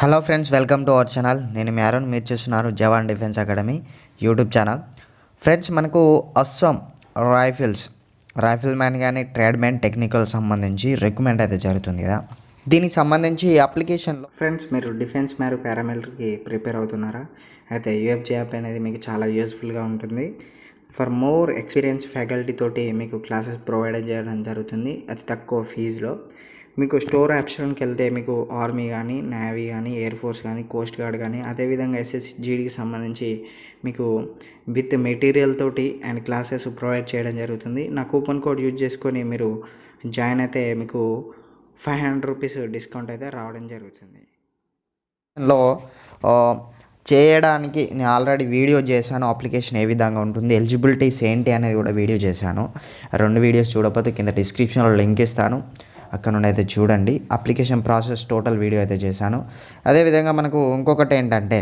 Hello friends, welcome to our channel. నేను మీ అరుణ్. మీరు చూస్తున్నారు Jawan defence academy YouTube channel. Friends, మనకు అస్సాం రైఫిల్ మ్యాన్ కానీ ట్రేడ్ మ్యాన్ టెక్నికల్ సంబంధించి రిక్రూట్మెంట్ అయితే జరుగుతుంది కదా. దీనికి సంబంధించి అప్లికేషన్లో ఫ్రెండ్స్ మీరు డిఫెన్స్ మరియు పారామిలిటరీకి ప్రిపేర్ అవుతున్నారా? అయితే యూఎఫ్జే యాప్ అనేది మీకు చాలా యూస్ఫుల్గా ఉంటుంది. ఫర్ మోర్ ఎక్స్పీరియన్స్ ఫ్యాకల్టీ తోటి మీకు క్లాసెస్ ప్రొవైడ్ చేయడం జరుగుతుంది అతి తక్కువ ఫీజులో. మీకు స్టోర్ ఆప్షన్కి వెళ్తే మీకు ఆర్మీ కానీ, నేవీ కానీ, ఎయిర్ ఫోర్స్ కానీ, కోస్ట్ గార్డ్ కానీ, అదేవిధంగా ఎస్ఎస్జిడికి సంబంధించి మీకు విత్ మెటీరియల్ తోటి అండ్ క్లాసెస్ ప్రొవైడ్ చేయడం జరుగుతుంది. నా కూపన్ కోడ్ యూజ్ చేసుకొని మీరు జాయిన్ అయితే మీకు 500 రూపీస్ డిస్కౌంట్ అయితే రావడం జరుగుతుంది. లో చేయడానికి నేను ఆల్రెడీ వీడియో చేశాను. అప్లికేషన్ ఏ విధంగా ఉంటుంది, ఎలిజిబిలిటీస్ ఏంటి అనేది కూడా వీడియో చేశాను. 2 వీడియోస్ చూడకపోతే కింద డిస్క్రిప్షన్లో లింక్ ఇస్తాను, అక్కడ నుండి అయితే చూడండి. అప్లికేషన్ ప్రాసెస్ టోటల్ వీడియో అయితే చేశాను. అదేవిధంగా మనకు ఇంకొకటి ఏంటంటే,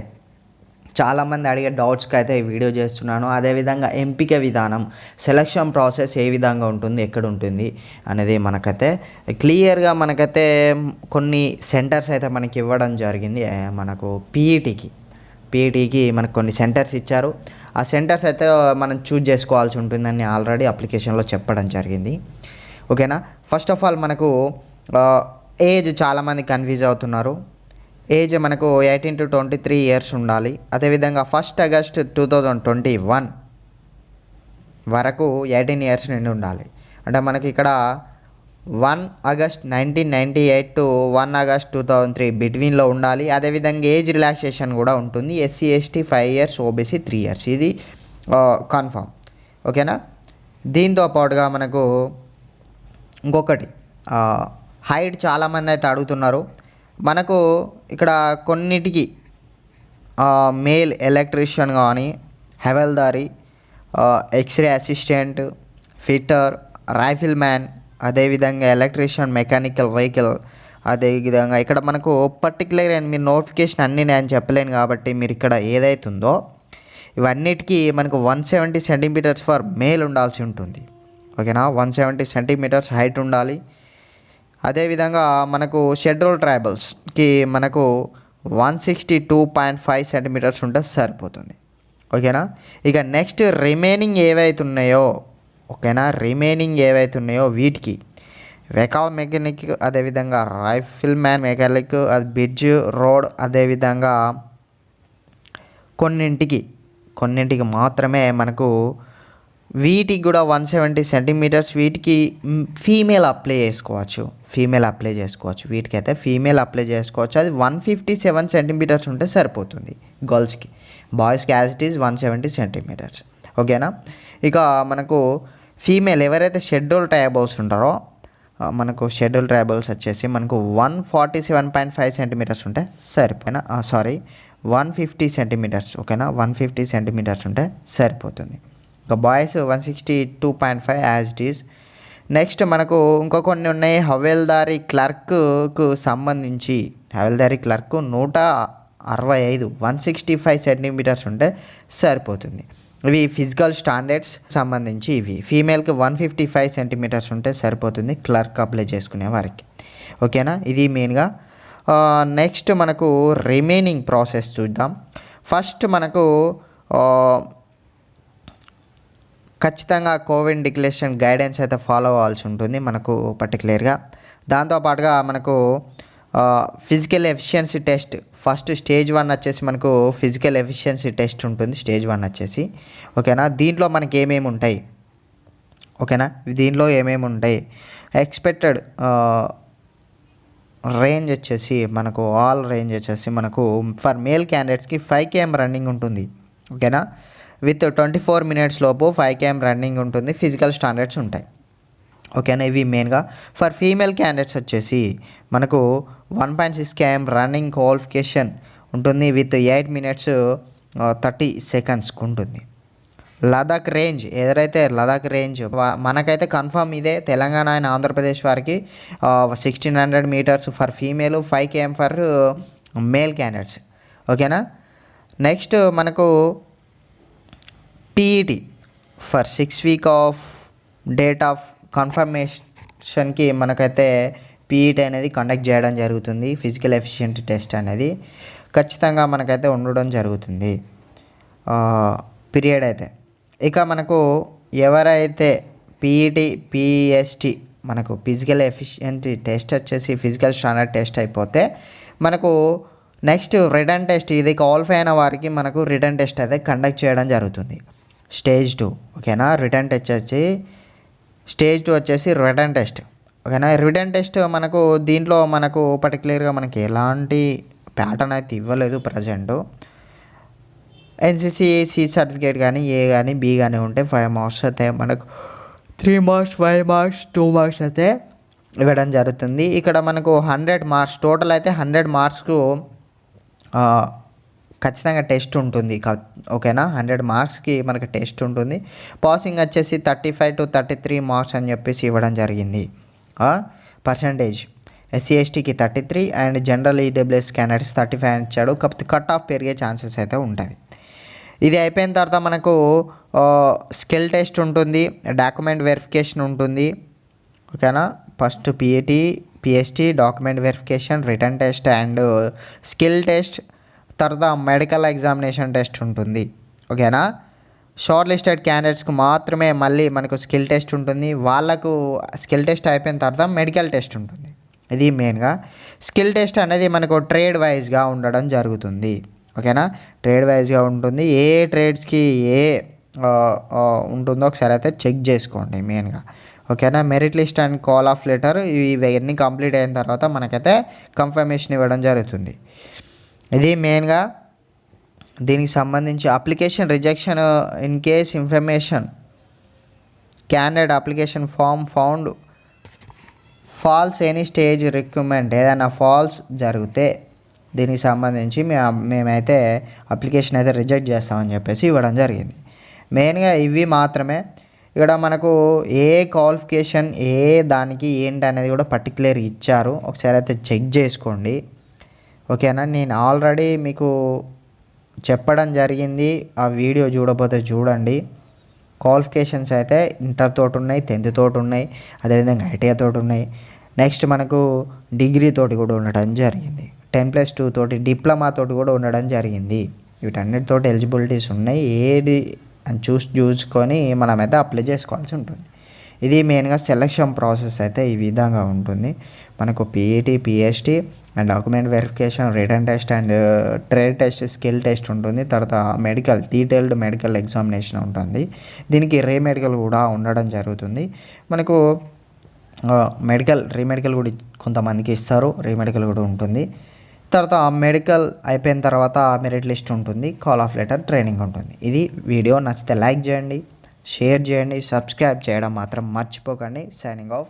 చాలామంది అడిగే డౌట్స్కి అయితే ఈ వీడియో చేస్తున్నాను. అదేవిధంగా ఎంపిక విధానం, సెలక్షన్ ప్రాసెస్ ఏ విధంగా ఉంటుంది, ఎక్కడ ఉంటుంది అనేది మనకైతే క్లియర్గా మనకైతే కొన్ని సెంటర్స్ అయితే మనకి ఇవ్వడం జరిగింది. మనకు పీఈటీకి మనకు కొన్ని సెంటర్స్ ఇచ్చారు. ఆ సెంటర్స్ అయితే మనం చూజ్ చేసుకోవాల్సి ఉంటుందని ఆల్రెడీ అప్లికేషన్లో చెప్పడం జరిగింది. ఓకేనా. ఫస్ట్ ఆఫ్ ఆల్ మనకు ఏజ్ చాలామంది కన్ఫ్యూజ్ అవుతున్నారు. ఏజ్ మనకు 18 to 23 ఇయర్స్ ఉండాలి. అదేవిధంగా 1 August 2021 వరకు 18 ఇయర్స్ నుండి ఉండాలి. అంటే మనకి ఇక్కడ 1 August 1998 to 1 August 2003 బిట్వీన్లో ఉండాలి. అదేవిధంగా ఏజ్ రిలాక్సేషన్ కూడా ఉంటుంది. SC ST 5 years, OBC 3 years, ఇది కన్ఫామ్. ఓకేనా. దీంతో పాటుగా మనకు ఇంకొకటి హైట్ చాలామంది అయితే అడుగుతున్నారు. మనకు ఇక్కడ కొన్నిటికి మేల్ ఎలక్ట్రీషియన్ కానీ, హెవల్దారి, x-ray assistant, fitter, rifle man, అదేవిధంగా ఎలక్ట్రీషియన్ మెకానికల్ వెహికల్, అదేవిధంగా ఇక్కడ మనకు పర్టికులర్ అండ్ మీరు నోటిఫికేషన్ అన్నీ నేను చెప్పలేను కాబట్టి మీరు ఇక్కడ ఏదైతుందో ఇవన్నిటికీ మనకు 170 centimeters ఫర్ మేల్ ఉండాల్సి ఉంటుంది. ఓకేనా. 170 centimeters హైట్ ఉండాలి. అదేవిధంగా మనకు షెడ్యూల్ ట్రైబల్స్కి మనకు 162.5 centimeters ఉంటే సరిపోతుంది. ఓకేనా. ఇక నెక్స్ట్ రిమైనింగ్ ఏవైతున్నాయో వీటికి వెహికల్ మెకానిక్, అదేవిధంగా రైఫిల్ మ్యాన్ మెకానిక్, అది బ్రిడ్జ్, రోడ్, అదేవిధంగా కొన్నింటికి మాత్రమే మనకు వీటికి కూడా 170 centimeters. వీటికి ఫీమేల్ అప్లై చేసుకోవచ్చు. వీటికైతే ఫీమేల్ అప్లై చేసుకోవచ్చు. అది 157 centimeters ఉంటే సరిపోతుంది గర్ల్స్కి. బాయ్స్కి యాజ్ ఇట్ ఈజ్ 170 centimeters. ఓకేనా. ఇక మనకు ఫీమేల్ ఎవరైతే షెడ్యూల్ ట్రైబల్స్ ఉంటారో మనకు షెడ్యూల్ ట్రైబల్స్ వచ్చేసి మనకు 147.5 centimeters ఉంటే సరిపోయినా 150 centimeters. ఓకేనా. 150 centimeters ఉంటే సరిపోతుంది. ఇక boys 162.5 as it is. Next మనకు ఇంకో కొన్ని ఉన్నాయి. హవల్దారీ క్లర్క్కు సంబంధించి హవల్దారీ క్లర్క్ 165 165 centimeters ఉంటే సరిపోతుంది. ఇవి ఫిజికల్ స్టాండర్డ్స్ సంబంధించి ఇవి. ఫీమేల్కి 155 centimeters ఉంటే సరిపోతుంది క్లర్క్ అప్లై చేసుకునే వారికి. ఓకేనా. ఇది మెయిన్గా. నెక్స్ట్ మనకు రిమైనింగ్ ప్రాసెస్ చూద్దాం. ఫస్ట్ మనకు ఖచ్చితంగా కోవిడ్ డిక్లరేషన్ గైడెన్స్ అయితే ఫాలో అవ్వాల్సి ఉంటుంది మనకు పర్టికులర్గా. దాంతోపాటుగా మనకు physical efficiency test first stage 1 వచ్చేసి మనకు ఫిజికల్ ఎఫిషియన్సీ టెస్ట్ ఉంటుంది స్టేజ్ 1 వచ్చేసి. ఓకేనా. దీంట్లో మనకి ఏమేమి ఉంటాయి, ఎక్స్పెక్టెడ్ రేంజ్ వచ్చేసి మనకు ఆల్ రేంజ్ వచ్చేసి మనకు ఫర్ మేల్ క్యాండిడేట్స్కి 5 km రన్నింగ్ ఉంటుంది. ఓకేనా. విత్ 24 minutes లోపు 5 km రన్నింగ్ ఉంటుంది. ఫిజికల్ స్టాండర్డ్స్ ఉంటాయి. ఓకేనా. ఇవి మెయిన్గా. ఫర్ ఫీమేల్ క్యాండిడేట్స్ వచ్చేసి మనకు 1.6 km రన్నింగ్ క్వాలిఫికేషన్ ఉంటుంది. విత్ 8 minutes 30 seconds ఉంటుంది. లదాఖ్ రేంజ్ మనకైతే కన్ఫర్మ్ ఇదే. తెలంగాణ అండ్ ఆంధ్రప్రదేశ్ వారికి 1600 meters for female, 5 km for male candidates. ఓకేనా. నెక్స్ట్ మనకు PET for 6 week of date of కన్ఫర్మేషన్కి మనకైతే పీఈటీ అనేది కండక్ట్ చేయడం జరుగుతుంది. ఫిజికల్ ఎఫిషియెంట్ టెస్ట్ అనేది ఖచ్చితంగా మనకైతే ఉండడం జరుగుతుంది పీరియడ్ అయితే. ఇక మనకు ఎవరైతే పీఈటీ పిఎస్టీ మనకు ఫిజికల్ ఎఫిషియెంట్ టెస్ట్ వచ్చేసి ఫిజికల్ స్టాండర్డ్ టెస్ట్ అయిపోతే మనకు నెక్స్ట్ రిటర్న్ టెస్ట్, ఇది క్వాలిఫై అయిన వారికి మనకు రిటర్న్ టెస్ట్ అయితే కండక్ట్ చేయడం జరుగుతుంది. స్టేజ్ 2 ఓకేనా. రిటర్న్ టెస్ట్ వచ్చి స్టేజ్ 2 వచ్చేసి రిటర్న్ టెస్ట్ ఓకేనా. రిటర్న్ టెస్ట్ మనకు దీంట్లో మనకు పర్టికులర్గా మనకి ఎలాంటి ప్యాటర్న్ అయితే ఇవ్వలేదు ప్రజెంట్. ఎన్సిసి సి సర్టిఫికేట్ కానీ ఏ కానీ బి కానీ ఉంటే 5 మార్క్స్ అయితే మనకు 3 మార్క్స్ 5 మార్క్స్ 2 మార్క్స్ అయితే ఇవ్వడం జరుగుతుంది. ఇక్కడ మనకు 100 మార్క్స్ టోటల్ అయితే 100 మార్క్స్కు ఖచ్చితంగా టెస్ట్ ఉంటుంది ఓకేనా. 100 మార్క్స్కి మనకి టెస్ట్ ఉంటుంది. పాసింగ్ వచ్చేసి 35 to 33 మార్క్స్ అని చెప్పేసి ఇవ్వడం జరిగింది పర్సంటేజ్. ఎస్సీ ఎస్టీకి 33 అండ్ జనరల్ ఈడబ్ల్యూఎస్ క్యాండిడేట్స్ 35 ఇచ్చాడు. కాకపోతే కట్ ఆఫ్ పెరిగే ఛాన్సెస్ అయితే ఉంటాయి. ఇది అయిపోయిన తర్వాత మనకు స్కిల్ టెస్ట్ ఉంటుంది, డాక్యుమెంట్ వెరిఫికేషన్ ఉంటుంది ఓకేనా. First PET PST document verification, return test and skill test, తర్వాత మెడికల్ ఎగ్జామినేషన్ టెస్ట్ ఉంటుంది ఓకేనా. షార్ట్ లిస్టెడ్ క్యాండిడేట్స్కి మాత్రమే మళ్ళీ మనకు స్కిల్ టెస్ట్ ఉంటుంది. వాళ్ళకు స్కిల్ టెస్ట్ అయిపోయిన తర్వాత మెడికల్ టెస్ట్ ఉంటుంది. ఇది మెయిన్గా స్కిల్ టెస్ట్ అనేది మనకు ట్రేడ్ వైజ్గా ఉండడం జరుగుతుంది ఓకేనా. ట్రేడ్ వైజ్గా ఉంటుంది. ఏ ట్రేడ్స్కి ఏ ఉంటుందో ఒకసారి అయితే చెక్ చేసుకోండి మెయిన్గా ఓకేనా. Merit list and call of letter ఇవన్నీ కంప్లీట్ అయిన తర్వాత మనకైతే కన్ఫర్మేషన్ ఇవ్వడం జరుగుతుంది. ఇది మెయిన్గా దీనికి సంబంధించి application rejection in case information candidate application form found false any stage recruitment ఏదైనా ఫాల్స్ జరిగితే దీనికి సంబంధించి మేమైతే అప్లికేషన్ అయితే రిజెక్ట్ చేస్తామని చెప్పేసి ఇవ్వడం జరిగింది. మెయిన్గా ఇవి మాత్రమే. ఇక్కడ మనకు ఏ క్వాలిఫికేషన్ ఏ దానికి ఏంటి అనేది కూడా పర్టికులర్ ఇచ్చారు. ఒకసారి అయితే చెక్ చేసుకోండి ఓకేనా. నేను ఆల్రెడీ మీకు చెప్పడం జరిగింది, ఆ వీడియో చూడకపోతే చూడండి. క్వాలిఫికేషన్స్ అయితే ఇంటర్ తోటి ఉన్నాయి, 10th తోటి ఉన్నాయి, అదేవిధంగా ఐటీఐ తోటి ఉన్నాయి. నెక్స్ట్ మనకు డిగ్రీ తోటి కూడా ఉండడం జరిగింది. 10+2 తోటి డిప్లొమా తోటి కూడా ఉండడం జరిగింది. వీటన్నిటితోటి ఎలిజిబిలిటీస్ ఉన్నాయి. ఏది అని చూసుకొని మనమైతే అప్లై చేసుకోవాల్సి ఉంటుంది. ఇది మెయిన్గా సెలక్షన్ ప్రాసెస్ అయితే ఈ విధంగా ఉంటుంది. మనకు PET PST and document verification, return test and trade test, skill test ఉంటుంది. తర్వాత మెడికల్ డీటెయిల్డ్ మెడికల్ ఎగ్జామినేషన్ ఉంటుంది. దీనికి రీమెడికల్ కూడా ఉండడం జరుగుతుంది. మనకు రీమెడికల్ కూడా కొంతమందికి ఇస్తారు, రీమెడికల్ కూడా ఉంటుంది. తర్వాత మెడికల్ అయిపోయిన తర్వాత మెరిట్ లిస్ట్ ఉంటుంది, కాల్ ఆఫ్ లెటర్, ట్రైనింగ్ ఉంటుంది. ఇది వీడియో నచ్చితే లైక్ చేయండి, షేర్ చేయండి, సబ్స్క్రైబ్ చేయడం మాత్రం మర్చిపోకండి. Signing off.